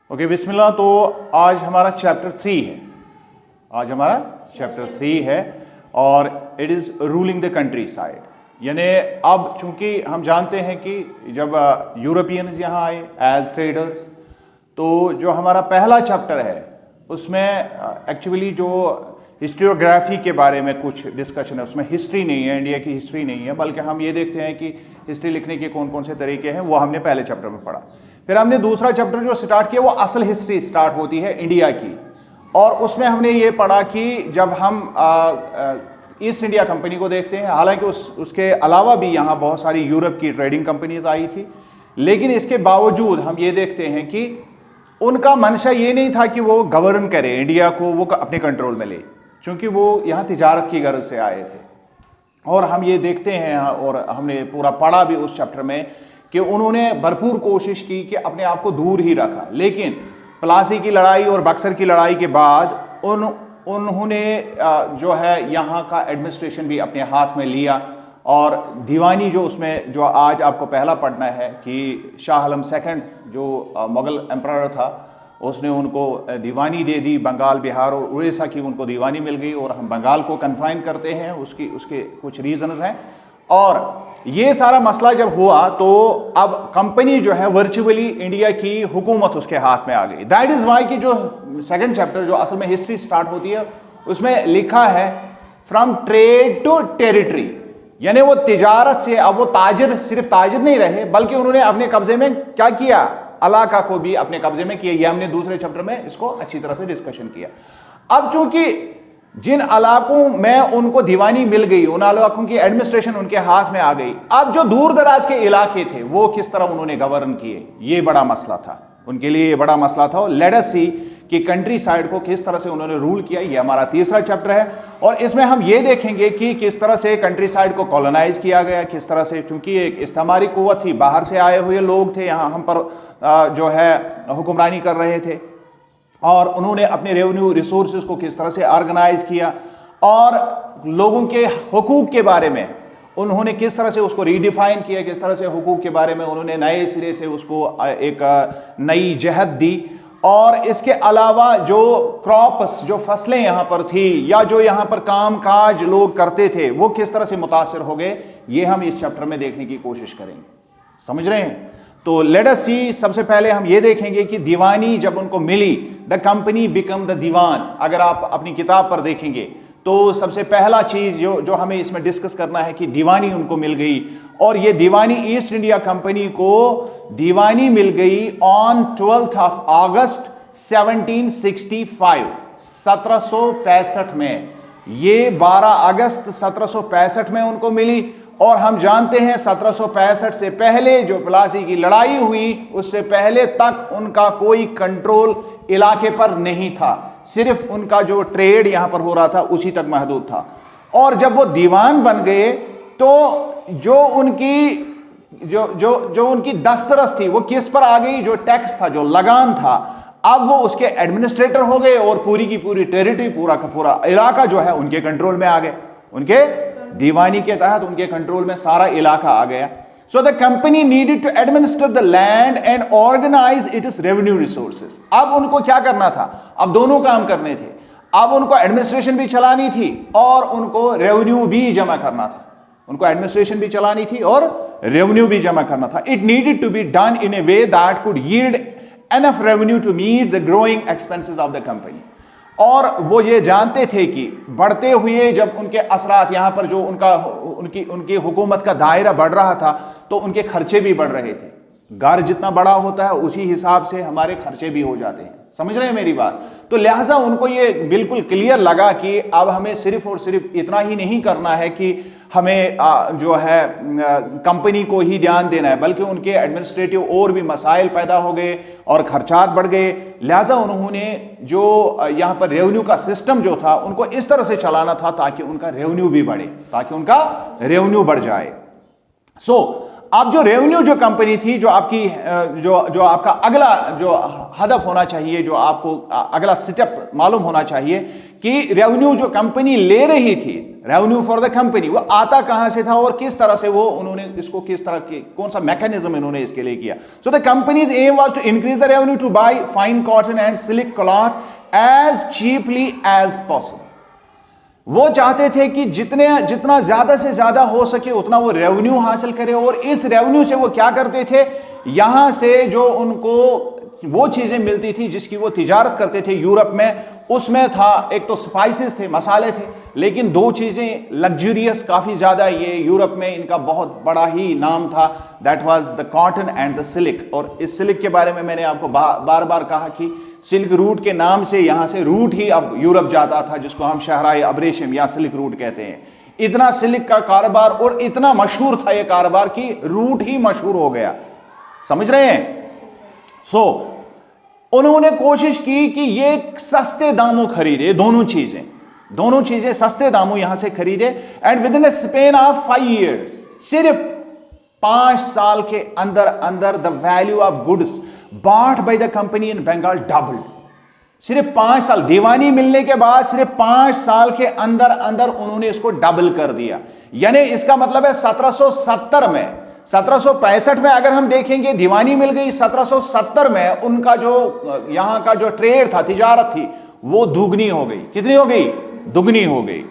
Okay बिस्मिल्लाह। तो आज हमारा चैप्टर 3 है। आज हमारा चैप्टर 3 है और it is ruling the country side. यानी अब चूंकि हम जानते हैं कि जब यूरोपियंस यहाँ आए एज ट्रेडर्स, तो जो हमारा पहला चैप्टर है उसमें एक्चुअली जो हिस्ट्रियोग्राफी के बारे में कुछ डिस्कशन है। उसमें हिस्ट्री नहीं है, इंडिया की हिस्ट्री नहीं है, बल्कि हम ये देखते हैं कि हिस्ट्री लिखने के कौन कौन से तरीके हैं, वो हमने पहले चैप्टर में पढ़ा। फिर हमने दूसरा चैप्टर जो स्टार्ट किया वो असल हिस्ट्री स्टार्ट होती है इंडिया की, और उसमें हमने ये पढ़ा कि जब हम ईस्ट इंडिया कंपनी को देखते हैं, हालांकि उसके अलावा भी यहाँ बहुत सारी यूरोप की ट्रेडिंग कंपनीज आई थी, लेकिन इसके बावजूद हम ये देखते हैं कि उनका मंशा ये नहीं था कि वो गवर्न करे इंडिया को, वो अपने कंट्रोल में ले, क्योंकि वो यहाँ तिजारत की गर्ज से आए थे। और हम ये देखते हैं और हमने पूरा पढ़ा भी उस चैप्टर में कि उन्होंने भरपूर कोशिश की कि अपने आप को दूर ही रखा, लेकिन प्लासी की लड़ाई और बक्सर की लड़ाई के बाद उन्होंने जो है यहाँ का एडमिनिस्ट्रेशन भी अपने हाथ में लिया। और दीवानी जो उसमें जो आज आपको पहला पढ़ना है कि शाह आलम सेकंड जो मुगल एम्परर था, उसने उनको दीवानी दे दी। बंगाल, बिहार और उड़ीसा की उनको दीवानी मिल गई, और हम बंगाल को कन्फाइन करते हैं, उसके कुछ रीजंस हैं। और ये सारा मसला जब हुआ तो अब कंपनी जो है वर्चुअली इंडिया की हुकूमत उसके हाथ में आ गई। दैट इज वाई कि जो सेकंड चैप्टर जो असल में हिस्ट्री स्टार्ट होती है उसमें लिखा है फ्रॉम ट्रेड टू टेरिटरी, यानी वो तिजारत से अब वो ताजिर सिर्फ ताजिर नहीं रहे, बल्कि उन्होंने अपने कब्जे में क्या किया, इलाका को भी अपने कब्जे में किया। ये हमने दूसरे चैप्टर में इसको अच्छी तरह से डिस्कशन किया। अब चूंकि जिन इलाकों में उनको दीवानी मिल गई, उन इलाकों की एडमिनिस्ट्रेशन उनके हाथ में आ गई, अब जो दूर दराज के इलाके थे वो किस तरह उन्होंने गवर्न किए, ये बड़ा मसला था उनके लिए, ये बड़ा मसला था। लेट अस सी कि कंट्री साइड को किस तरह से उन्होंने रूल किया। ये हमारा तीसरा चैप्टर है, और इसमें हम ये देखेंगे कि किस तरह से कंट्री साइड को कॉलोनाइज किया गया, किस तरह से, चूंकि एक इस्तेमारी कुव्वत थी, बाहर से आए हुए लोग थे, यहाँ हम पर जो है हुक्मरानी कर रहे थे, और उन्होंने अपने रेवेन्यू रिसोर्सेज को किस तरह से ऑर्गेनाइज किया, और लोगों के हुकूक के बारे में उन्होंने किस तरह से उसको रीडिफाइन किया, किस तरह से हुकूक के बारे में उन्होंने नए सिरे से उसको एक नई जहत दी। और इसके अलावा जो क्रॉप्स, जो फसलें यहाँ पर थी, या जो यहाँ पर काम काज लोग करते थे, वो किस तरह से मुतासिर हो गए, ये हम इस चैप्टर में देखने की कोशिश करेंगे। समझ रहे हैं? तो लेट अस सी, सबसे पहले हम ये देखेंगे कि दीवानी जब उनको मिली, द कंपनी बिकम द दीवान। अगर आप अपनी किताब पर देखेंगे तो सबसे पहला चीज जो हमें इसमें डिस्कस करना है कि दीवानी उनको मिल गई, और ये दीवानी ईस्ट इंडिया कंपनी को दीवानी मिल गई ऑन 12 अगस्त 1765, 1765 में। ये 12 अगस्त 1765 में उनको मिली। और हम जानते हैं 1765 से पहले जो प्लासी की लड़ाई हुई, उससे पहले तक उनका कोई कंट्रोल इलाके पर नहीं था, सिर्फ उनका जो ट्रेड यहां पर हो रहा था उसी तक महदूद था। और जब वो दीवान बन गए तो जो उनकी दस्तरस थी वो किस पर आ गई, जो टैक्स था, जो लगान था, अब वो उसके एडमिनिस्ट्रेटर हो गए, और पूरी की पूरी टेरिटरी, पूरा का पूरा इलाका जो है उनके कंट्रोल में आ गए। उनके दीवानी के तहत उनके कंट्रोल में सारा इलाका आ गया। So the company needed to administer the land and organise its revenue resources. अब उनको क्या करना था, अब दोनों काम करने थे। अब उनको एडमिनिस्ट्रेशन भी चलानी थी और उनको रेवेन्यू भी जमा करना था। उनको एडमिनिस्ट्रेशन भी चलानी थी और रेवेन्यू भी जमा करना था। It needed to be done in a way that could yield enough revenue to meet the growing expenses of the company. और वो ये जानते थे कि बढ़ते हुए जब उनके असरात यहाँ पर जो उनकी हुकूमत का दायरा बढ़ रहा था, तो उनके खर्चे भी बढ़ रहे थे। घर जितना बड़ा होता है उसी हिसाब से हमारे खर्चे भी हो जाते हैं। समझ रहे हैं मेरी बात? तो लिहाजा उनको ये बिल्कुल क्लियर लगा कि अब हमें सिर्फ और सिर्फ इतना ही नहीं करना है कि हमें जो है कंपनी को ही ध्यान देना है, बल्कि उनके एडमिनिस्ट्रेटिव और भी मसाइल पैदा हो गए और खर्चात बढ़ गए। लिहाजा उन्होंने जो यहाँ पर रेवेन्यू का सिस्टम जो था उनको इस तरह से चलाना था ताकि उनका रेवेन्यू भी बढ़े, ताकि उनका रेवेन्यू बढ़ जाए। सो अब जो रेवेन्यू जो कंपनी थी, जो आपकी जो आपका अगला जो हदफ होना चाहिए, जो आपको अगला सेटअप मालूम होना चाहिए कि रेवेन्यू जो कंपनी ले रही थी, रेवेन्यू फॉर द कंपनी, वो आता कहां से था और किस तरह से वो उन्होंने इसको किस तरह की कौन सा मैकेनिज्म इन्होंने इसके लिए किया। So the company's aim was to increase the revenue to buy fine cotton and silk cloth as cheaply as possible. वो चाहते थे कि जितना ज्यादा से ज्यादा हो सके उतना वो रेवेन्यू हासिल करे, और इस रेवेन्यू से वो क्या करते थे, यहां से जो उनको वो चीजें मिलती थी जिसकी वो तिजारत करते थे यूरोप में, उसमें था एक तो स्पाइसेस थे, मसाले थे, लेकिन दो चीजें लग्जरियस काफी ज्यादा, ये यूरोप में इनका बहुत बड़ा ही नाम था, that was the cotton and the silk. और इस सिल्क के बारे में मैंने आपको बार बार कहा कि सिल्क रूट के नाम से यहां से रूट ही अब यूरोप जाता था, जिसको हम शहराए अब्रेशम या सिल्क रूट कहते हैं। इतना सिल्क का कारोबार और इतना मशहूर था ये कारोबार कि रूट ही मशहूर हो गया, समझ रहे हैं। सो उन्होंने कोशिश की कि ये सस्ते दामों खरीदे, दोनों चीजें सस्ते दामों यहां से खरीदे, and within a span of 5 years, सिर्फ 5 साल के अंदर अंदर the value of goods bought by the company in Bengal doubled. सिर्फ 5 साल, दीवानी मिलने के बाद सिर्फ 5 साल के अंदर अंदर उन्होंने इसको डबल कर दिया। यानी इसका मतलब है 1770 में, 1765 में अगर हम देखेंगे दीवानी मिल गई, 1770 में उनका जो यहां का जो ट्रेड था, तिजारत थी, वो दुगनी हो गई। कितनी हो गई? दुगनी हो गई।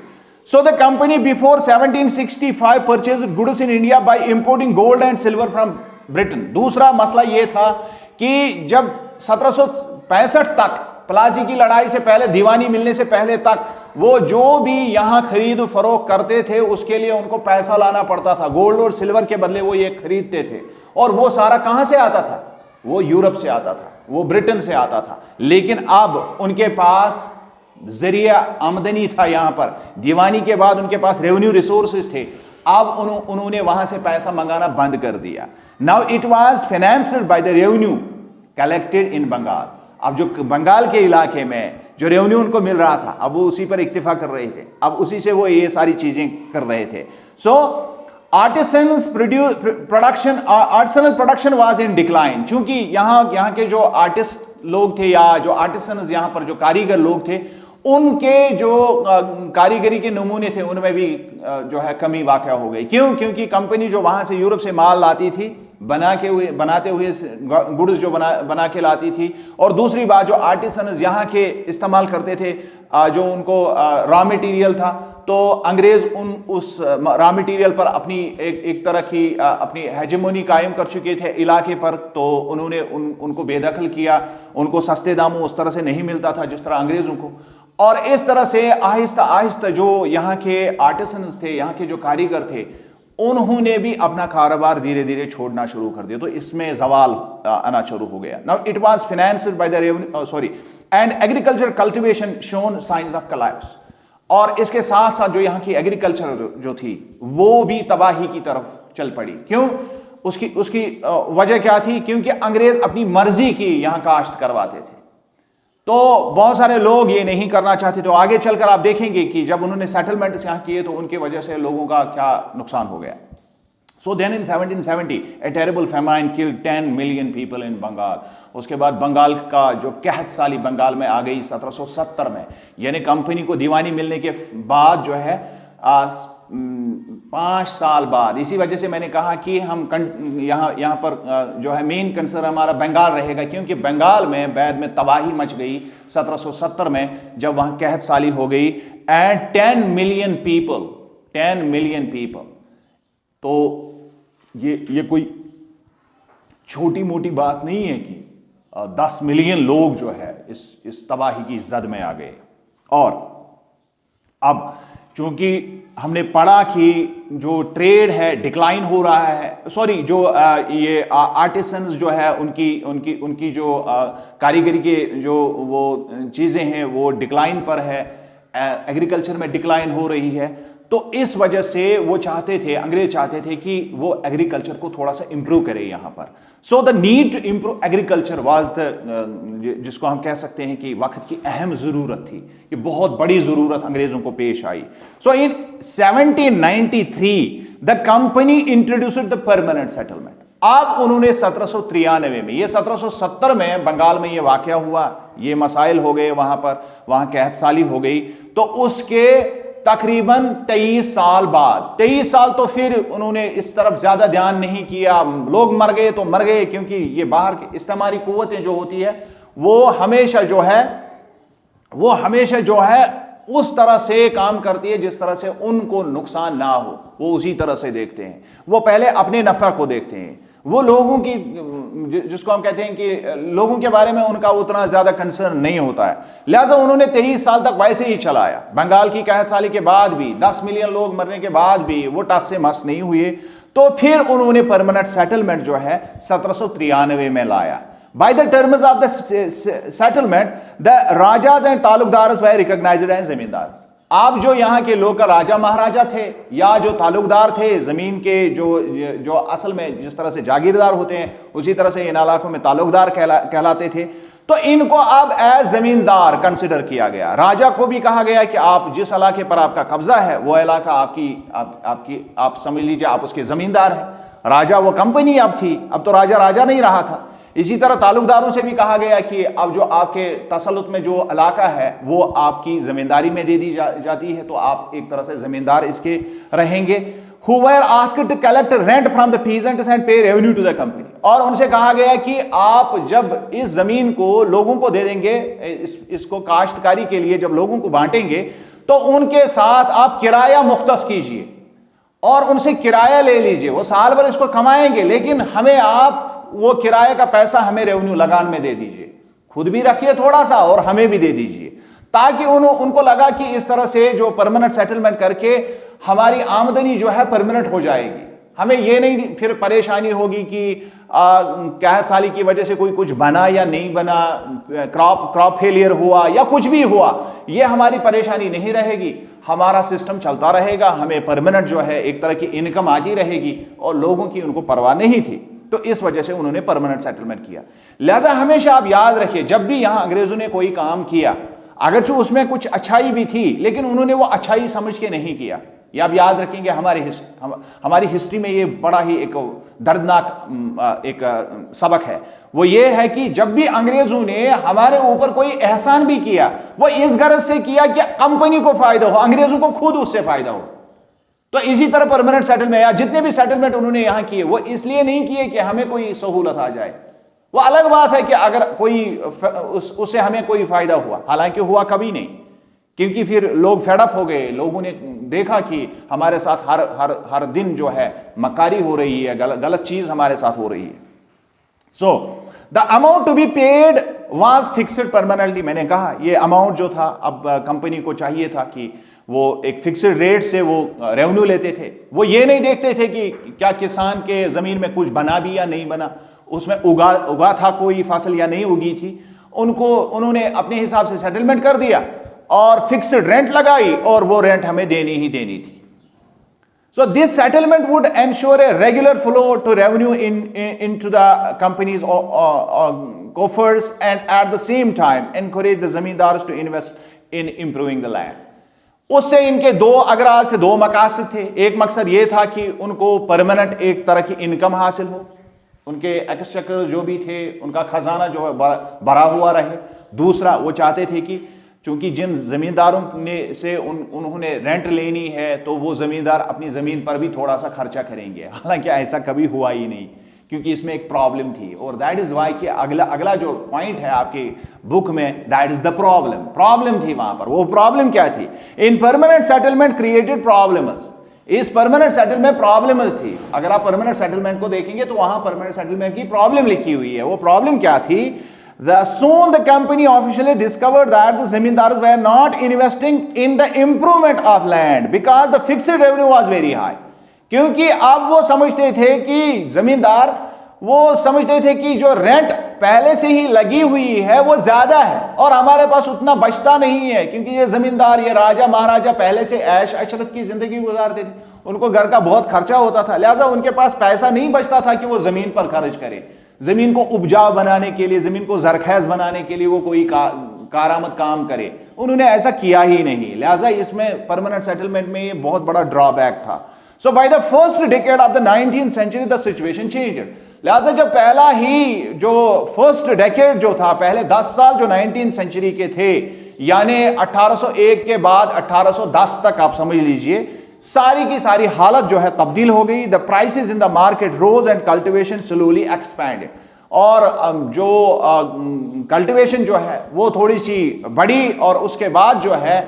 सो the company before 1765 purchase goods in India by importing gold and silver from Britain. दूसरा मसला यह था कि जब 1765 तक, प्लासी की लड़ाई से पहले, दीवानी मिलने से पहले तक, वो जो भी यहां खरीद फरोख्त करते थे उसके लिए उनको पैसा लाना पड़ता था, गोल्ड और सिल्वर के बदले वो ये खरीदते थे, और वो सारा कहां से आता था? वो यूरोप से आता था, वो ब्रिटेन से आता था। लेकिन अब उनके पास जरिया आमदनी था, यहां पर दीवानी के बाद उनके पास रेवेन्यू रिसोर्सेज थे, अब उन्होंने वहां से पैसा मंगाना बंद कर दिया। Now it was financed by the revenue collected in Bengal. अब जो बंगाल के इलाके में जो रेवेन्यू उनको मिल रहा था, अब वो उसी पर इक्तिफा कर रहे थे, अब उसी से वो ये सारी चीजें कर रहे थे। So artisanal production was in decline. चूंकि यहाँ के जो आर्टिस्ट लोग थे, या जो आर्टिसनस यहाँ पर जो कारीगर लोग थे, उनके जो कारीगरी के नमूने थे उनमें भी जो है कमी वाक़या हो गई। क्यों? क्योंकि कंपनी जो वहां से यूरोप से माल लाती थी, बनाते हुए गुड्स जो बना के लाती थी, और दूसरी बात जो आर्टिसनस यहाँ के इस्तेमाल करते थे, जो उनको रॉ मटेरियल था, तो अंग्रेज उस रॉ मटेरियल पर अपनी एक तरह की अपनी हेजेमोनी कायम कर चुके थे इलाके पर, तो उन्होंने उनको बेदखल किया, उनको सस्ते दामों उस तरह से नहीं मिलता था जिस तरह अंग्रेजों को, और इस तरह से आहिस्ता आहिस्ता जो यहाँ के आर्टिसन्स थे, यहाँ के जो कारीगर थे, उन्होंने भी अपना कारोबार धीरे धीरे छोड़ना शुरू कर दिया। तो इसमें जवाल आना शुरू हो गया। Now it was financed by the revenue and agriculture cultivation shown science of collapse. और इसके साथ साथ जो यहाँ की एग्रीकल्चर जो थी वो भी तबाही की तरफ चल पड़ी। क्यों? उसकी वजह क्या थी? क्योंकि अंग्रेज अपनी मर्जी की यहाँ काश्त करवाते थे, तो बहुत सारे लोग ये नहीं करना चाहते। तो आगे चलकर आप देखेंगे कि जब उन्होंने सेटलमेंट्स यहाँ किए तो उनकी वजह से लोगों का क्या नुकसान हो गया। So then in 1770 a terrible famine killed 10 million people in Bengal. उसके बाद बंगाल का जो कहत साली बंगाल में आ गई 1770 में, यानी कंपनी को दीवानी मिलने के बाद जो है 5 साल बाद। इसी वजह से मैंने कहा कि हम यहाँ पर जो है मेन कंसर्न हमारा बंगाल रहेगा, क्योंकि बंगाल में बाद में तबाही मच गई 1770 में, जब वहाँ कहत साली हो गई, एंड 10 million people। तो ये कोई छोटी मोटी बात नहीं है कि 10 मिलियन लोग जो है इस तबाही की जद में आ गए। और अब चूंकि हमने पढ़ा कि जो ट्रेड है डिक्लाइन हो रहा है, सॉरी जो ये आर्टिसन्स जो है उनकी जो कारीगरी के जो वो चीज़ें हैं वो डिक्लाइन पर है, एग्रीकल्चर में डिक्लाइन हो रही है, तो इस वजह से वो चाहते थे, अंग्रेज चाहते थे कि वो एग्रीकल्चर को थोड़ा सा इंप्रूव करे यहां पर। So the need to improve agriculture was the, जिसको हम कह सकते हैं कि वक्त की अहम जरूरत थी, ये बहुत बड़ी जरूरत अंग्रेजों को पेश आई। सो इन 1793 the company introduced the permanent settlement. अब उन्होंने 1793 में, ये 1770 में बंगाल में ये वाकया हुआ, ये मसाइल हो गए वहां पर, वहां कहत साली हो गई, तो उसके तकरीबन 23 साल बाद, 23 साल तो फिर उन्होंने इस तरफ ज्यादा ध्यान नहीं किया, लोग मर गए तो मर गए, क्योंकि ये बाहर की इस्तेमारी कुव्वतें जो होती है वो हमेशा जो है उस तरह से काम करती है जिस तरह से उनको नुकसान ना हो, वो उसी तरह से देखते हैं। वो पहले अपने नफा को देखते हैं, वो लोगों की, जिसको हम कहते हैं कि लोगों के बारे में उनका उतना ज्यादा कंसर्न नहीं होता है। लिहाजा उन्होंने 23 साल तक वैसे ही चलाया। बंगाल की कहत साली के बाद भी, 10 मिलियन लोग मरने के बाद भी वो टस से मस नहीं हुए। तो फिर उन्होंने परमानेंट सेटलमेंट जो है 1793 में लाया। By the terms of the settlement, the rajas and taluqdars were recognized as जमींदार। आप जो यहाँ के लोग राजा महाराजा थे या जो तालुकदार थे, जमीन के जो असल में जिस तरह से जागीरदार होते हैं उसी तरह से इन इलाकों में तालुकदार कहलाते थे, तो इनको अब एज जमींदार कंसिडर किया गया। राजा को भी कहा गया कि आप जिस इलाके पर आपका कब्जा है वो इलाका आप समझ लीजिए आप उसके जमींदार हैं। राजा वो कंपनी अब थी, अब तो राजा नहीं रहा था। इसी तरह तालुकदारों से भी कहा गया कि अब जो आपके तसल्लुत में जो इलाका है वो आपकी जमींदारी में दे दी जाती है, तो आप एक तरह से जमींदार इसके रहेंगे। Who were asked to collect rent from the peasants and pay revenue to the company। और उनसे कहा गया कि आप जब इस जमीन को लोगों को दे देंगे, इसको काश्तकारी के लिए जब लोगों को बांटेंगे, तो उनके साथ आप किराया मुख्तस कीजिए और उनसे किराया ले लीजिए। वो साल भर इसको कमाएंगे, लेकिन हमें आप वो किराए का पैसा हमें रेवेन्यू लगान में दे दीजिए, खुद भी रखिए थोड़ा सा और हमें भी दे दीजिए, ताकि उनको लगा कि इस तरह से जो परमानेंट सेटलमेंट करके हमारी आमदनी जो है परमानेंट हो जाएगी। हमें ये नहीं फिर परेशानी होगी कि कहत साली की वजह से कोई कुछ बना या नहीं बना, क्रॉप फेलियर हुआ या कुछ भी हुआ, ये हमारी परेशानी नहीं रहेगी। हमारा सिस्टम चलता रहेगा, हमें परमानेंट जो है एक तरह की इनकम आती रहेगी, और लोगों की उनको परवाह नहीं थी। तो इस वजह से उन्होंने परमानेंट सेटलमेंट किया। लिहाजा हमेशा आप याद रखिए, जब भी यहां अंग्रेजों ने कोई काम किया, अगरचे उसमें कुछ अच्छाई भी थी, लेकिन उन्होंने वो अच्छाई समझ के नहीं किया। ये आप याद रखेंगे, हमारी हिस्ट्री में ये बड़ा ही एक दर्दनाक एक सबक है। वो ये है कि जब भी अंग्रेजों ने हमारे ऊपर कोई एहसान भी किया, वो इस गरज से किया कि कंपनी को फायदा हो, अंग्रेजों को खुद उससे फायदा हो। तो इसी तरह परमानेंट सेटलमेंट या जितने भी सेटलमेंट उन्होंने यहां किए, वो इसलिए नहीं किए कि हमें कोई सहूलत आ जाए। वो अलग बात है कि अगर कोई उससे हमें कोई फायदा हुआ, हालांकि हुआ कभी नहीं, क्योंकि फिर लोग फेडअप हो गए। लोगों ने देखा कि हमारे साथ हर दिन जो है मक्कारी हो रही है, गलत चीज हमारे साथ हो रही है। So the amount to be paid was fixed permanently. मैंने कहा ये अमाउंट जो था, अब कंपनी को चाहिए था कि वो एक फिक्स्ड रेट से वो रेवेन्यू लेते थे। वो ये नहीं देखते थे कि क्या किसान के जमीन में कुछ बना भी या नहीं बना, उसमें उगा था कोई फसल या नहीं उगी थी। उन्होंने अपने हिसाब से सेटलमेंट कर दिया और फिक्स्ड रेंट लगाई, और वो रेंट हमें देनी ही देनी थी। So this settlement would ensure a regular flow to revenue into the company's coffers and at the same time encourage the zamindars to invest in improving the land। उससे इनके दो अगराज थे, दो मकासद थे। एक मकसद ये था कि उनको परमानेंट एक तरह की इनकम हासिल हो, उनके एक्सचेकर जो भी थे उनका खजाना जो है भरा हुआ रहे। दूसरा वो चाहते थे कि चूंकि जिन जमींदारों ने से उन्होंने रेंट लेनी है, तो वो जमींदार अपनी जमीन पर भी थोड़ा सा खर्चा करेंगे। हालांकि ऐसा कभी हुआ ही नहीं, क्योंकि इसमें एक प्रॉब्लम थी, और दैट इज वाई कि अगला जो पॉइंट है आपके बुक में, दैट इज द प्रॉब्लम थी वहां पर। वो प्रॉब्लम क्या थी? इन परमानेंट सेटलमेंट क्रिएटेड प्रॉब्लम्स। इस परमानेंट सेटलमेंट प्रॉब्लम्स थी। अगर आप परमानेंट सेटलमेंट को देखेंगे तो वहां परमानेंट सेटलमेंट की प्रॉब्लम लिखी हुई है। वो प्रॉब्लम क्या थी? Soon the company officially discovered that the zamindars were not investing in the improvement of land because the fixed revenue was very high। क्योंकि अब वो समझते थे कि जमींदार वो समझते थे कि जो रेंट पहले से ही लगी हुई है वो ज्यादा है और हमारे पास उतना बचता नहीं है, क्योंकि ये जमींदार, ये राजा महाराजा पहले से ऐश अशरत की जिंदगी गुजारते थे, उनको घर का बहुत खर्चा होता था, लिहाजा उनके पास पैसा नहीं बचता था कि वो जमीन पर खर्च करें। जमीन को उपजाऊ बनाने के लिए, जमीन को जरखेज बनाने के लिए वो कोई कारामद काम करे, उन्होंने ऐसा किया ही नहीं। लिहाजा इसमें परमानेंट सेटलमेंट में ये बहुत बड़ा ड्रॉबैक था। So by the first decade of the 19th century the situation changed. लिहाजा जब पहला ही जो फर्स्ट डेकेड जो था, पहले 10 साल जो 19th सेंचुरी के थे, यानी 1801 के बाद 1810 तक आप समझ लीजिए, सारी की सारी हालत जो है तब्दील हो गई। The prices in the market rose and cultivation slowly expanded, और जो कल्टीवेशन जो है वो थोड़ी सी बढ़ी, और उसके बाद जो है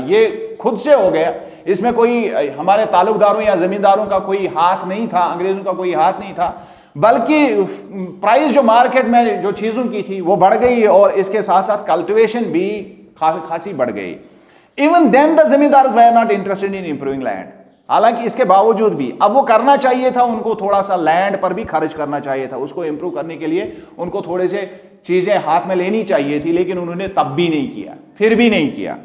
ये खुद से हो गया, इसमें कोई हमारे ताल्लुकदारों या जमींदारों का कोई हाथ नहीं था, अंग्रेजों का कोई हाथ नहीं था, बल्कि प्राइस जो मार्केट में जो चीजों की थी वो बढ़ गई, और इसके साथ साथ कल्टीवेशन भी खासी बढ़ गई। Even then the zamindars were not interested in improving land. हालांकि इसके बावजूद भी अब वो करना चाहिए था, उनको थोड़ा सा लैंड पर भी खर्च करना चाहिए था, उसको इंप्रूव करने के लिए उनको थोड़े से चीजें हाथ में लेनी चाहिए थी, लेकिन उन्होंने तब भी नहीं किया, फिर भी नहीं किया।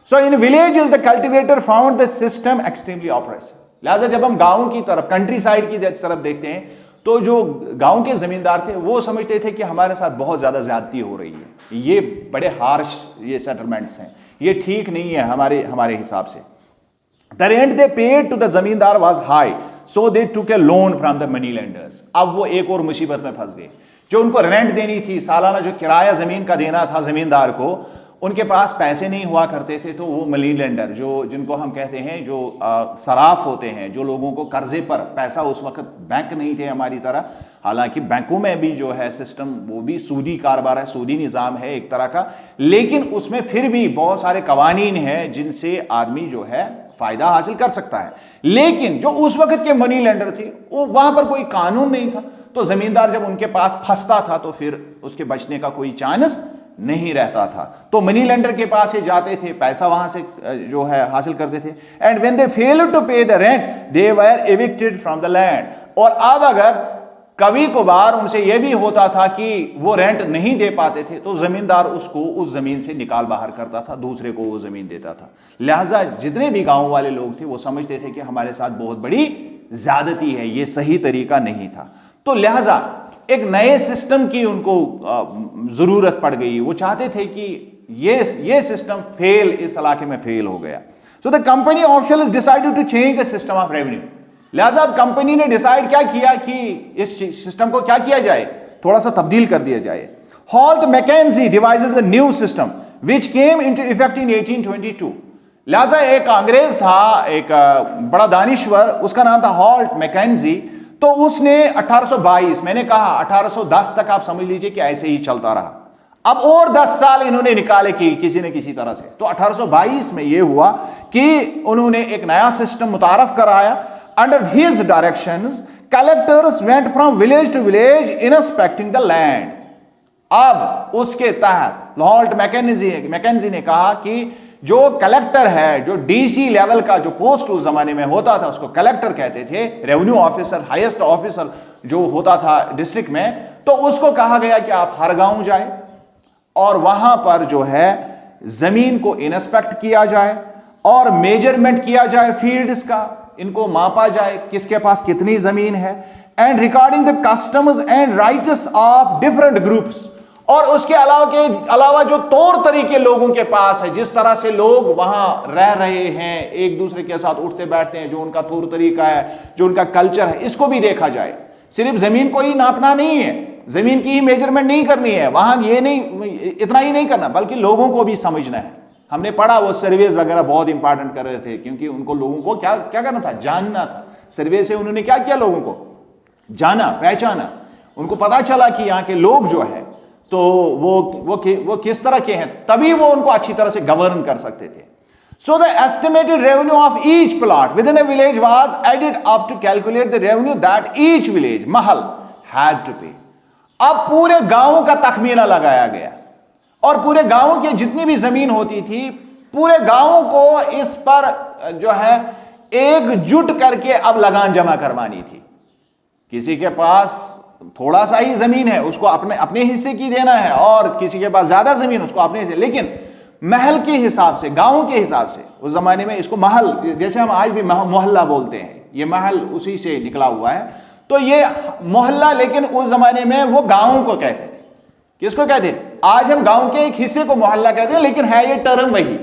So in villages the cultivator found the system extremely oppressive. लिहाजा जब हम गांव की तरफ, कंट्री साइड की तरफ देखते हैं, तो जो गांव के जमींदार थे वो समझते थे कि हमारे साथ बहुत ज्यादा ज्यादती हो रही है, ये बड़े हार्श ये सेटलमेंट्स हैं, ये ठीक नहीं है हमारे हिसाब से। The rent they paid to the जमींदार was high, so they took a loan from the money lenders। अब वो एक और मुसीबत में फंस गए। जो उनको रेंट देनी थी, सालाना जो किराया जमीन का देना था जमींदार को, उनके पास पैसे नहीं हुआ करते थे, तो वो मनी लेंडर, जो जिनको हम कहते हैं जो सराफ होते हैं, जो लोगों को कर्जे पर पैसा, उस वक्त बैंक नहीं थे हमारी तरह, हालांकि बैंकों में भी जो है सिस्टम वो भी सूदी कारोबार है, सूदी निज़ाम है एक तरह का, लेकिन उसमें फिर भी बहुत सारे कवानीन हैं जिनसे आदमी जो है फायदा हासिल कर सकता है। लेकिन जो उस वक्त के मनी लेंडर थे, वो वहां पर कोई कानून नहीं था, तो जमींदार जब उनके पास फंसता था तो फिर उसके बचने का कोई चांस नहीं रहता था, तो मनी लेंडर के पास ही जाते थे, पैसा वहां से जो है हासिल करते थे। And when they failed to pay the rent they were evicted from the land. और अब अगर कभी कभार उनसे यह भी होता था कि वो रेंट नहीं दे पाते थे, तो जमींदार उसको उस जमीन से निकाल बाहर करता था, दूसरे को वो जमीन देता था। लिहाजा जितने भी गांव वाले लोग थे वो समझते थे कि हमारे साथ बहुत बड़ी ज्यादती है, ये सही तरीका नहीं था। तो लिहाजा एक नए सिस्टम की उनको जरूरत पड़ गई। वो चाहते थे कि ये सिस्टम इस इलाके में फेल हो गया। So the company officials decided to change the system of revenue. लिहाजा अब कंपनी ने डिसाइड क्या किया कि इस सिस्टम को क्या किया जाए, थोड़ा सा तब्दील कर दिया जाए। Holt Mackenzie divided the new system which came into effect in 1822। लिहाजा एक अंग्रेज था, एक बड़ा दानिश्वर, उसका नाम था हॉल्ट मैकेंजी। तो उसने 1822, मैंने कहा 1810 तक आप समझ लीजिए कि ऐसे ही चलता रहा। अब और 10 साल इन्होंने निकाले कि किसी न किसी तरह से, तो 1822 में यह हुआ कि उन्होंने एक नया सिस्टम मुतारफ कराया। Under his directions collectors went from village to village inspecting the land. अब उसके तहत हॉल्ट मैकेंजी ने कहा कि जो कलेक्टर है, जो डीसी लेवल का जो पोस्ट उस जमाने में होता था उसको कलेक्टर कहते थे, रेवेन्यू ऑफिसर, हाईएस्ट ऑफिसर जो होता था डिस्ट्रिक्ट में, तो उसको कहा गया कि आप हर गांव जाए और वहां पर जो है जमीन को इंस्पेक्ट किया जाए और मेजरमेंट किया जाए फील्ड्स का, इनको मापा जाए किसके पास कितनी जमीन है, and recording the customs and rights of different groups. और उसके अलावा जो तौर तरीके लोगों के पास है, जिस तरह से लोग वहां रह रहे हैं, एक दूसरे के साथ उठते बैठते हैं, जो उनका तौर तरीका है, जो उनका कल्चर है, इसको भी देखा जाए। सिर्फ जमीन को ही नापना नहीं है, जमीन की ही मेजरमेंट नहीं करनी है, वहां ये नहीं, इतना ही नहीं करना, बल्कि लोगों को भी समझना है। हमने पढ़ा वो सर्वेज वगैरह बहुत इंपॉर्टेंट कर रहे थे, क्योंकि उनको लोगों को क्या करना था, जानना था। सर्वे से उन्होंने क्या किया, लोगों को जाना, पहचाना, उनको पता चला कि यहाँ के लोग जो है तो वो किस तरह के हैं, तभी वो उनको अच्छी तरह से गवर्न कर सकते थे। So the estimated revenue of each plot within a village was added up to calculate the revenue that each village mahal had to pay. अब पूरे गांव का तखमीना लगाया गया और पूरे गांव की जितनी भी जमीन होती थी, पूरे गांव को इस पर जो है एकजुट करके अब लगान जमा करवानी थी। किसी के पास थोड़ा सा ही जमीन है उसको अपने अपने हिस्से की देना है, और किसी के पास ज्यादा जमीन उसको अपने हिस्से, लेकिन महल के हिसाब से, गांव के हिसाब से। उस जमाने में इसको महल, जैसे हम आज भी मोहल्ला बोलते हैं, ये महल उसी से निकला हुआ है। तो ये मोहल्ला, लेकिन उस जमाने में वो गांव को कहते थे। किसको कहते थे? आज हम गांव के एक हिस्से को मोहल्ला कहते हैं, लेकिन है ये टर्म वही।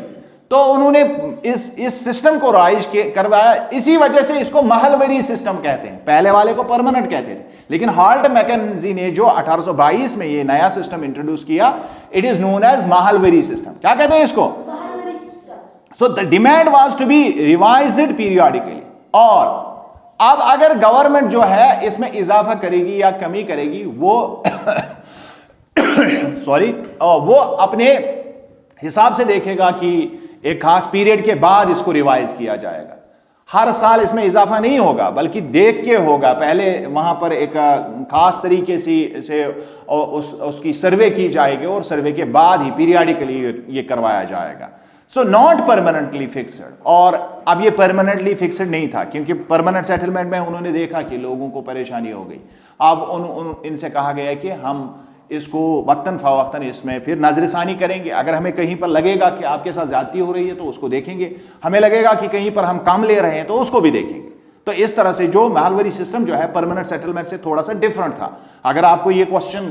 तो उन्होंने इस सिस्टम को राइज करवाया, इसी वजह से इसको महलवरी सिस्टम कहते हैं। पहले वाले को परमानेंट कहते थे, लेकिन हाल्ट मैकेंजी ने जो 1822 में ये नया सिस्टम इंट्रोड्यूस किया, it is known as Mahalwari system. क्या कहते हैं इसको? So the demand was to be revised periodically. और अब अगर गवर्नमेंट जो है इसमें इजाफा करेगी या कमी करेगी, वो सॉरी वो अपने हिसाब से देखेगा कि एक खास पीरियड के बाद इसको रिवाइज किया जाएगा। हर साल इसमें इजाफा नहीं होगा, बल्कि देख के होगा। पहले वहां पर एक खास तरीके से उसकी सर्वे की जाएगी, और सर्वे के बाद ही पीरियडिकली ये करवाया जाएगा। So not permanently fixed. और अब ये परमानेंटली फिक्सड नहीं था, क्योंकि परमानेंट सेटलमेंट में उन्होंने देखा कि लोगों को परेशानी हो गई। अब इनसे कहा गया कि हम इसको वक्तन फवक्तन इसमें फिर नजरसानी करेंगे। अगर हमें कहीं पर लगेगा कि आपके साथ ज्यादती हो रही है तो उसको देखेंगे, हमें लगेगा कि कहीं पर हम कम ले रहे हैं तो उसको भी देखेंगे। तो इस तरह से जो महलवरी सिस्टम जो है परमानेंट सेटलमेंट से थोड़ा सा डिफरेंट था। अगर आपको ये क्वेश्चन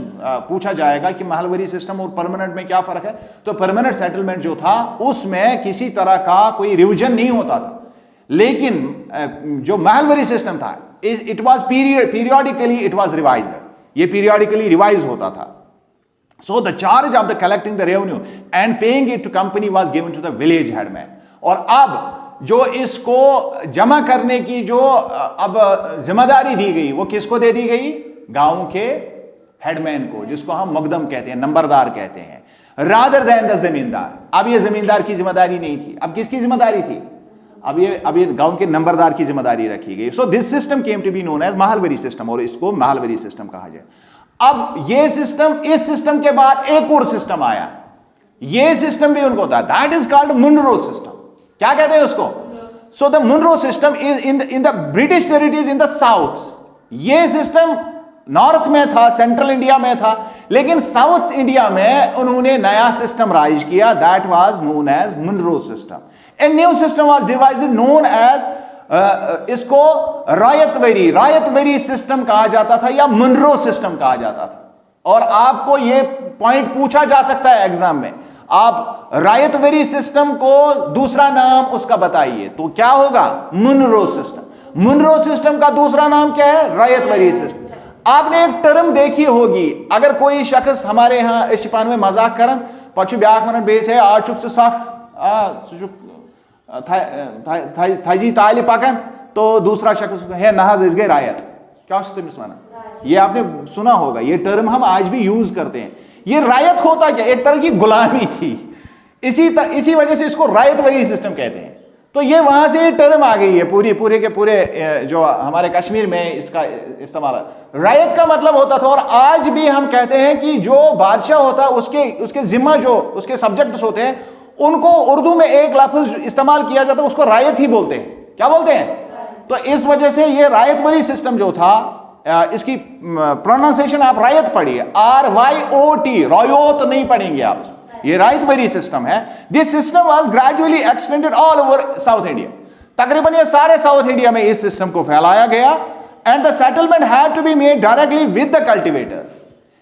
पूछा जाएगा कि महलवरी सिस्टम और परमानेंट में क्या फर्क है, तो परमानेंट सेटलमेंट जो था उसमें किसी तरह का कोई रिविजन नहीं होता था, लेकिन जो महलवरी सिस्टम था it was periodically it was revised, ये पीरियडिकली रिवाइज होता था। So the charge of the collecting the revenue and paying it to company was given to the village headman. और अब जो इसको जमा करने की जो अब जिम्मेदारी दी गई, वो किसको दे दी गई? गांव के हेडमैन को, जिसको हम मुकदम कहते हैं, नंबरदार कहते हैं, रादर देन द जमींदार। अब ये जमींदार की जिम्मेदारी नहीं थी, अब किसकी जिम्मेदारी थी? अब ये गांव के नंबरदार की जिम्मेदारी रखी गई। So this system came to be known as Mahalwari system, और इसको महलवरी सिस्टम कहा जाए। अब ये सिस्टम, इस सिस्टम के बाद एक और सिस्टम आया, ये सिस्टम भी उनको था, that is called Munro system. क्या कहते हैं उसको? So the Munro system is in the British territories in the south. ये सिस्टम नॉर्थ में था, सेंट्रल इंडिया में था, लेकिन साउथ इंडिया में उन्होंने नया सिस्टम राइज किया, that was known as Munro system. A new system was devised known as इसको रायतवरी सिस्टम कहा जाता था या मुनरो सिस्टम कहा जाता था। और आपको यह पॉइंट पूछा जा सकता है एग्जाम में, आप रायतवरी सिस्टम को दूसरा नाम उसका बताइए, तो क्या होगा? Munro system. मुनरो सिस्टम का दूसरा नाम क्या है? रायतवरी सिस्टम। आपने एक टर्म देखी होगी, अगर कोई शख्स हमारे यहाँ इस शिपान में मजाक करन पछु ब्याक मन बेस है आ चुप से साख थाजी ताली पकन, तो दूसरा शख्स है नहाज इस गए रायत। क्या सुना? ये आपने सुना होगा, ये टर्म हम आज भी यूज करते हैं। ये रायत होता क्या? एक तरह की गुलामी थी, इसी वजह से इसको रायतवरी सिस्टम कहते हैं। तो ये वहां से टर्म आ गई है, पूरे के पूरे जो हमारे कश्मीर में इसका इस्तेमाल। रायत का मतलब होता था, और आज भी हम कहते हैं कि जो बादशाह होता है उसके जिम्मा जो उसके सब्जेक्ट्स होते हैं, उनको उर्दू में एक लफ्ज इस्तेमाल किया जाता है, उसको रायत ही बोलते हैं। क्या बोलते हैं? तो इस वजह से ये रायतवरी सिस्टम जो था, इसकी प्रोनाउंसिएशन आप रायत पढ़िए, RYOT, रायोत नहीं पढ़ेंगे आप, ये रायतवरी सिस्टम है। This system was gradually extended all over south India. तकरीबन ये सारे साउथ इंडिया में इस सिस्टम को फैलाया गया। And the settlement had to be made directly with the cultivator.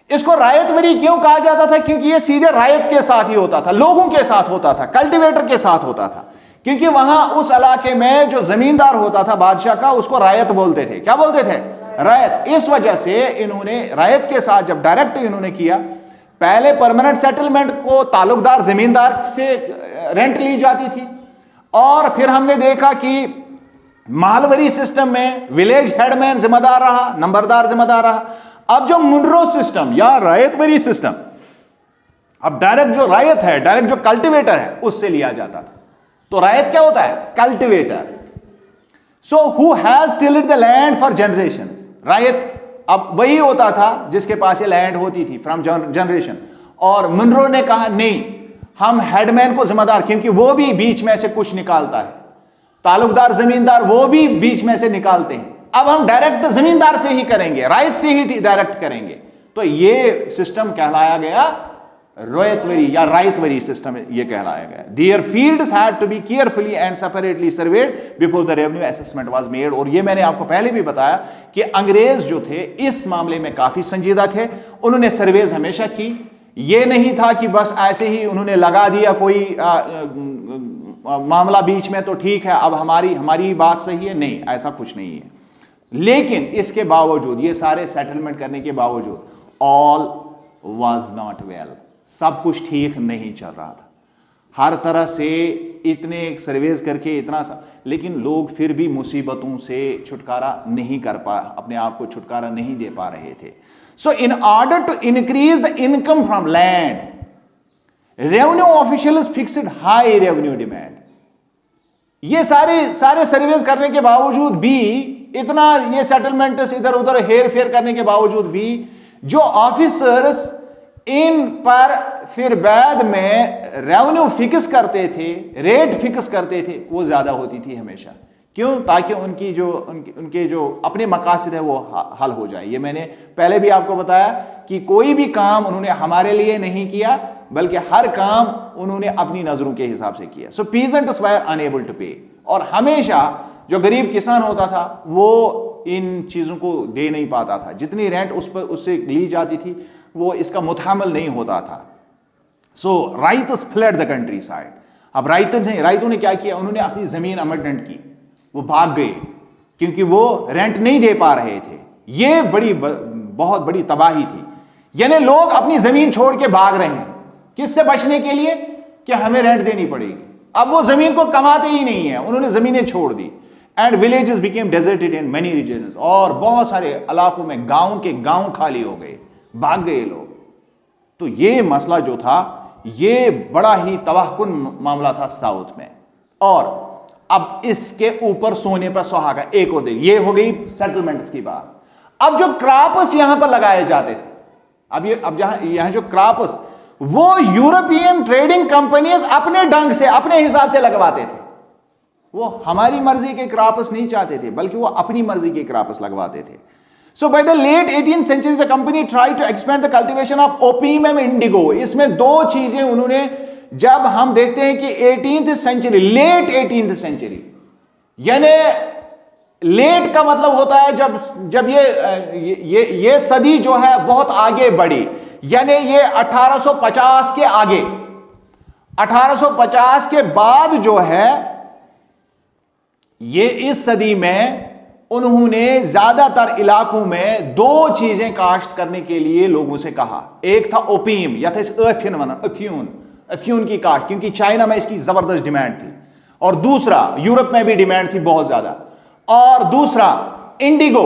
इसको रायतवरी क्यों कहा जाता था? क्योंकि ये सीधे रायत के साथ ही होता था, लोगों के साथ होता था, कल्टीवेटर के साथ होता था। क्योंकि वहां उस इलाके में जो जमींदार होता था बादशाह का, उसको रायत बोलते थे। क्या बोलते थे? रायत। इस वजह से इन्होंने रायत के साथ जब डायरेक्ट इन्होंने किया, पहले परमानेंट सेटलमेंट को ताल्लुकदार जमींदार से रेंट ली जाती थी, और फिर हमने देखा कि महलवरी सिस्टम में विलेज हेडमैन जिम्मेदार रहा, नंबरदार जिम्मेदार रहा। अब जो मुनरो सिस्टम या रायतवरी सिस्टम, अब डायरेक्ट जो रायत है, डायरेक्ट जो कल्टीवेटर है, उससे लिया जाता था। तो रायत क्या होता है? Cultivator. So who has tilled the land for generations. Ryot अब वही होता था जिसके पास ये लैंड होती थी फ्रॉम जनरेशन। और मुनरो ने कहा नहीं, हम हेडमैन को जिम्मेदार, क्योंकि वो भी बीच में से कुछ निकालता है, ताल्लुकदार जमींदार वो भी बीच में से निकालते हैं, अब हम डायरेक्ट जमींदार से ही करेंगे, रायत से ही डायरेक्ट करेंगे। तो ये सिस्टम कहलाया गया रोयतवरी या रायतवरी सिस्टम, ये कहलाया गया। Their fields had to be carefully and separately surveyed before the revenue assessment was made. और ये मैंने आपको पहले भी बताया कि अंग्रेज जो थे इस मामले में काफी संजीदा थे, उन्होंने सर्वेज हमेशा की। ये नहीं था कि बस ऐसे ही उन्होंने लगा दिया कोई मामला बीच में तो ठीक है, अब हमारी बात सही है, नहीं, ऐसा कुछ नहीं है। लेकिन इसके बावजूद, ये सारे सेटलमेंट करने के बावजूद, ऑल वाज नॉट वेल, सब कुछ ठीक नहीं चल रहा था। हर तरह से इतने सर्वेज करके इतना सा, लेकिन लोग फिर भी मुसीबतों से छुटकारा नहीं कर पा, अपने आप को छुटकारा नहीं दे पा रहे थे। So in order to increase the income from land, revenue officials fixed high revenue demand. ये सारे सर्वेज करने के बावजूद भी, इतना ये सेटलमेंट्स इधर उधर हेर फेर करने के बावजूद भी, जो ऑफिसर्स इन पर फिर बाद में रेवेन्यू फिक्स करते थे, रेट फिक्स करते थे, वो ज्यादा होती थी हमेशा। क्यों? ताकि उनके जो अपने मकासद है वो हल हो जाए। ये मैंने पहले भी आपको बताया कि कोई भी काम उन्होंने हमारे लिए नहीं किया, बल्कि हर काम उन्होंने अपनी नजरों के हिसाब से किया। सो पीजेंट्स वर अनएबल टू पे, और हमेशा जो गरीब किसान होता था वो इन चीजों को दे नहीं पाता था। जितनी रेंट उससे ली जाती थी वो इसका मुतामल नहीं होता था। So ryots fled the countryside. अब राइतों ने क्या किया? उन्होंने अपनी जमीन अमेंडमेंट की, वो भाग गए क्योंकि वो रेंट नहीं दे पा रहे थे। ये बहुत बड़ी तबाही थी। यानी लोग अपनी जमीन छोड़ के भाग रहे हैं, किससे बचने के लिए? कि हमें रेंट देनी पड़ेगी। अब वो जमीन को कमाते ही नहीं है, उन्होंने जमीनें छोड़ दी। And villages became deserted in many regions, और बहुत सारे इलाकों में गांव के गांव खाली हो गए, भाग गए लोग। तो ये मसला जो था ये बड़ा ही तबाहकुन मामला था साउथ में। और अब इसके ऊपर सोने पर सुहागा एक और, ये हो गई सेटलमेंट्स की बात। अब जो क्रॉप्स यहां पर लगाए जाते थे, अब यहां जो क्रॉप्स, वो यूरोपियन ट्रेडिंग कंपनीज अपने ढंग से, अपने हिसाब से लगवाते थे। वो हमारी मर्जी के क्रॉप्स नहीं चाहते थे, बल्कि वो अपनी मर्जी के क्रॉप्स लगवाते थे। So by the late 18th century the company try to expand the cultivation of opium and indigo. इसमें दो चीजें उन्होंने, जब हम देखते हैं कि 18th century, late 18th century, यानी लेट का मतलब होता है जब ये सदी जो है बहुत आगे बढ़ी, यानी ये 1850 के आगे, 1850 के बाद जो है, ये इस सदी में उन्होंने ज्यादातर इलाकों में दो चीजें काश्त करने के लिए लोगों से कहा। एक था ओपियम या था अफ्यून की काश्त, क्योंकि चाइना में इसकी जबरदस्त डिमांड थी, और दूसरा यूरोप में भी डिमांड थी बहुत ज्यादा, और दूसरा इंडिगो।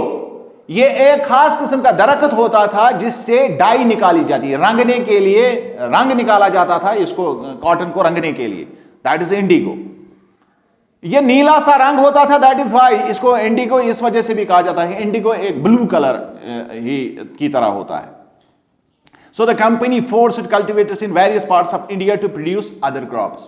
ये एक खास किस्म का दरख्त होता था जिससे डाई निकाली जाती है, रंगने के लिए रंग निकाला जाता था, इसको कॉटन को रंगने के लिए, दैट इज इंडिगो। ये नीला सा रंग होता था, दैट इज वाई इसको इंडिगो इस वजह से भी कहा जाता है। इंडिगो एक ब्लू कलर ही की तरह होता है। So the company forced cultivators in various parts of India to produce other crops.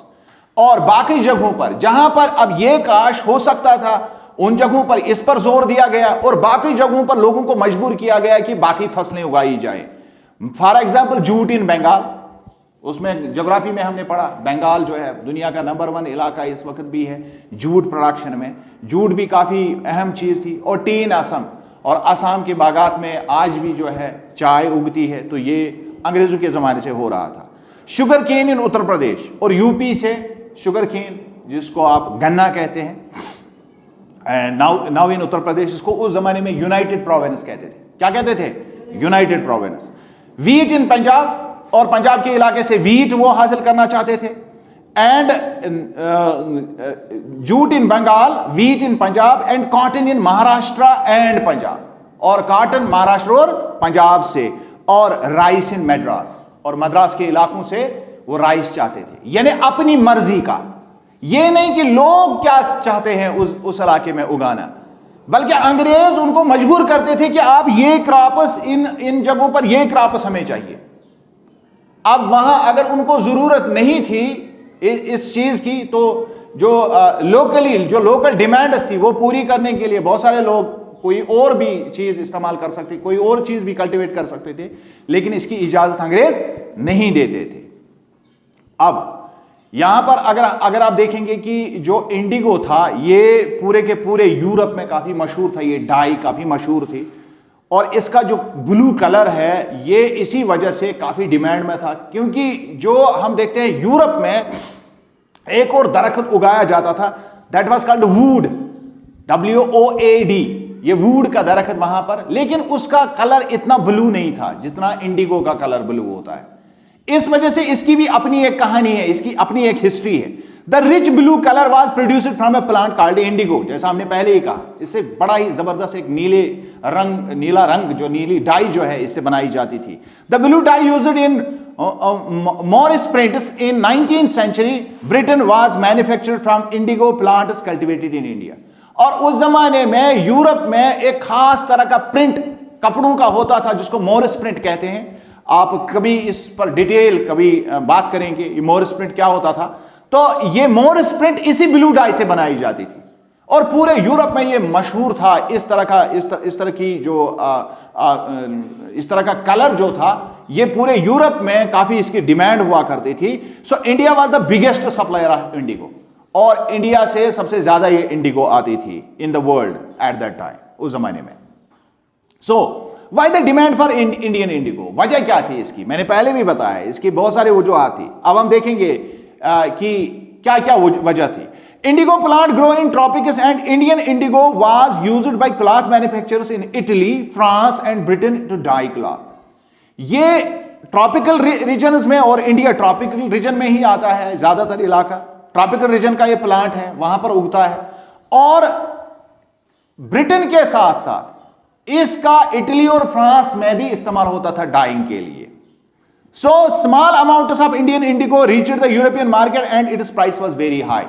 और बाकी जगहों पर जहां पर अब ये काश हो सकता था, उन जगहों पर इस पर जोर दिया गया, और बाकी जगहों पर लोगों को मजबूर किया गया कि बाकी फसलें उगाई जाए। For example jute in Bengal, उसमें ज्योग्राफी में हमने पढ़ा, बंगाल जो है दुनिया का नंबर 1 इलाका इस वक्त भी है जूट प्रोडक्शन में। जूट भी काफ़ी अहम चीज़ थी। और टी इन असम, और असम के बागात में आज भी जो है चाय उगती है, तो ये अंग्रेज़ों के ज़माने से हो रहा था। शुगर केन इन उत्तर प्रदेश, और यूपी से शुगर केन जिसको आप गन्ना कहते हैं, नाउ इन उत्तर प्रदेश, इसको उस ज़माने में यूनाइटेड प्रोविंस कहते थे। क्या कहते थे? United province. Wheat in Punjab, और पंजाब के इलाके से वीट वो हासिल करना चाहते थे। And jute in Bengal, wheat in Punjab, and cotton in Maharashtra and Punjab, और कॉटन महाराष्ट्र और पंजाब से, और राइस इन मद्रास, और मद्रास के इलाकों से वो राइस चाहते थे। यानी अपनी मर्जी का, ये नहीं कि लोग क्या चाहते हैं उस इलाके में उगाना, बल्कि अंग्रेज उनको मजबूर करते थे कि आप ये क्रॉप्स इन जगहों पर ये क्रॉप्स हमें चाहिए। अब वहां अगर उनको जरूरत नहीं थी इस चीज की, तो जो लोकल डिमांड्स थी वो पूरी करने के लिए बहुत सारे लोग कोई और भी चीज इस्तेमाल कर सकते, कोई और चीज भी कल्टीवेट कर सकते थे, लेकिन इसकी इजाजत अंग्रेज नहीं देते थे। अब यहां पर अगर आप देखेंगे कि जो इंडिगो था ये पूरे के पूरे यूरोप में काफी मशहूर था, ये डाई काफी मशहूर थी, और इसका जो ब्लू कलर है ये इसी वजह से काफी डिमांड में था, क्योंकि जो हम देखते हैं यूरोप में एक और दरख्त उगाया जाता था, that was called would, WOAD, ये वुड का दरख्त वहां पर, लेकिन उसका कलर इतना ब्लू नहीं था जितना इंडिगो का कलर ब्लू होता है। इस वजह से इसकी भी अपनी एक कहानी है, इसकी अपनी एक हिस्ट्री है। The rich blue colour was produced from A plant called Indigo, जैसा हमने पहले ही कहा, इससे बड़ा ही जबरदस्त एक नीला रंग जो नीली डाई जो है इससे बनाई जाती थी। The blue die used in Morris prints in 19th century Britain was manufactured from indigo plants cultivated in India। और उस जमाने में यूरोप में एक खास तरह का प्रिंट कपड़ों का होता था जिसको मॉरिस प्रिंट कहते हैं। आप कभी इस पर डिटेल कभी बात करेंगे ये मॉरिस प्रिंट क्या होता था। तो ये मॉरिस प्रिंट इसी ब्लू डाई से बनाई जाती थी और पूरे यूरोप में ये मशहूर था। इस तरह की जो इस तरह का कलर जो था ये पूरे यूरोप में काफी इसकी डिमांड हुआ करती थी। So India was the biggest supplier of Indigo, और इंडिया से सबसे ज्यादा ये इंडिगो आती थी in the world at that time, उस जमाने में। So why the demand for Indian Indigo, वजह क्या थी इसकी, मैंने पहले भी बताया, इसकी बहुत सारी वजूहात थी। अब हम देखेंगे कि क्या क्या वजह थी। Indigo plant grow in tropics and Indian indigo was used by cloth manufacturers in Italy, France and Britain to dye cloth. ये ट्रॉपिकल रीजन्स में, और इंडिया ट्रॉपिकल रीजन में ही आता है, ज्यादातर इलाका ट्रॉपिकल रीजन का ये प्लांट है, वहां पर उगता है। और ब्रिटेन के साथ साथ इसका इटली और फ्रांस में भी इस्तेमाल होता था डाइंग के लिए। So small amounts of Indian Indigo reached the European market and it's price was very high.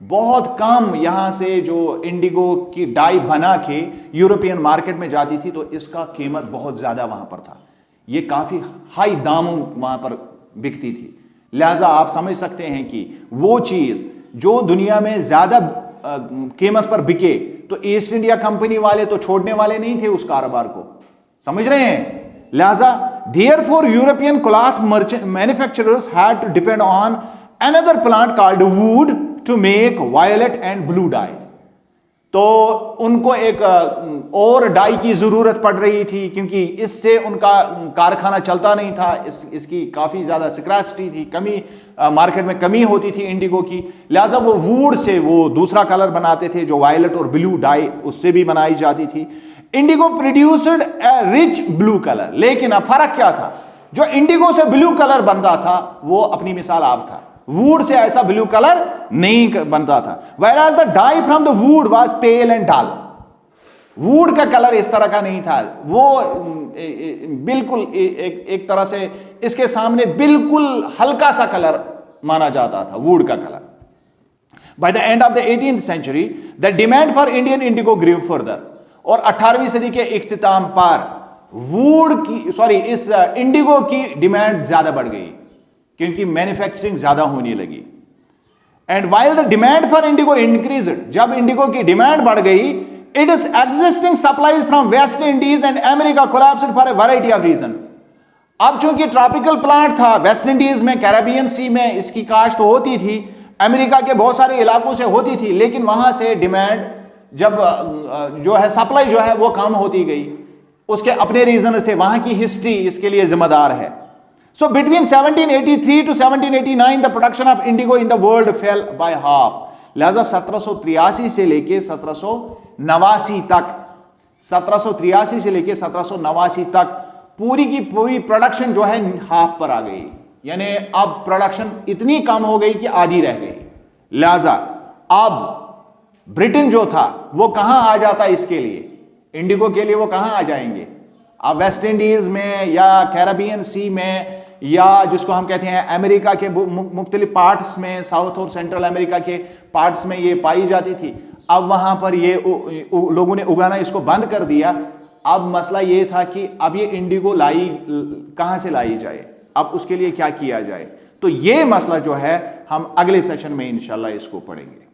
बहुत कम यहां से जो इंडिगो की डाई बना के यूरोपियन मार्केट में जाती थी, तो इसका कीमत बहुत ज्यादा वहां पर था, ये काफी हाई दामों वहां पर बिकती थी। लिहाजा आप समझ सकते हैं कि वो चीज जो दुनिया में ज्यादा कीमत पर बिके, तो ईस्ट इंडिया कंपनी वाले तो छोड़ने वाले नहीं थे उस कारोबार को, समझ रहे हैं। लिहाजा therefore European cloth manufacturers had to depend on another plant called woad to make violet and blue dyes. तो उनको एक और डाई की जरूरत पड़ रही थी, क्योंकि इससे उनका कारखाना चलता नहीं था, इसकी काफी ज्यादा स्क्रैसिटी थी, कमी मार्केट में कमी होती थी इंडिगो की। लिहाजा वो वुड से वो दूसरा कलर बनाते थे जो वायलेट और ब्लू डाई उससे भी बनाई जाती थी। Indigo produced a rich blue colour, लेकिन अब फर्क क्या था, जो इंडिगो से ब्लू कलर बनता था वो अपनी मिसाल आप था, वुड से ऐसा ब्लू कलर नहीं बनता था। whereas the dye from the wood was pale and dull, would का कलर इस तरह का नहीं था, वो बिल्कुल एक तरह से इसके सामने बिल्कुल हल्का सा कलर माना जाता था वुड का colour. By the end of the 18th century, the demand for Indian indigo grew further, और 18वीं सदी के इख्तिताम पर इस इंडिगो की डिमांड ज्यादा बढ़ गई क्योंकि मैन्युफैक्चरिंग ज्यादा होने लगी। And while the demand for Indigo increased, जब इंडिगो की डिमांड बढ़ गई, it is existing supplies from West Indies and America collapsed for a variety of reasons. अब चूंकि ट्रॉपिकल प्लांट था, वेस्ट इंडीज में, कैरेबियन सी में इसकी काश्त तो होती थी, अमेरिका के बहुत सारे इलाकों से होती थी, लेकिन वहां से डिमांड जब जो है सप्लाई जो है वो कम होती गई, उसके अपने रीजन थे, वहां की हिस्ट्री इसके लिए जिम्मेदार है। So between 1783 to 1789 the production of indigo in the world fell by half। लिहाजा 1783 से लेके 1789 तक, 1783 से लेके 1789 तक पूरी की पूरी प्रोडक्शन जो है हाफ पर आ गई, यानी अब प्रोडक्शन इतनी कम हो गई कि आधी रह गई। लिहाजा अब ब्रिटेन जो था वो कहां आ जाता इसके लिए, इंडिगो के लिए वो कहां आ जाएंगे, अब वेस्ट इंडीज में या कैरेबियन सी में, या जिसको हम कहते हैं अमेरिका के मुख्तलिफ पार्ट्स में, साउथ और सेंट्रल अमेरिका के पार्ट्स में ये पाई जाती थी। अब वहां पर ये लोगों ने उगाना इसको बंद कर दिया। अब मसला ये था कि अब ये इंडिगो कहां से लाई जाए, अब उसके लिए क्या किया जाए। तो ये मसला जो है हम अगले सेशन में इंशाल्लाह इसको पढ़ेंगे।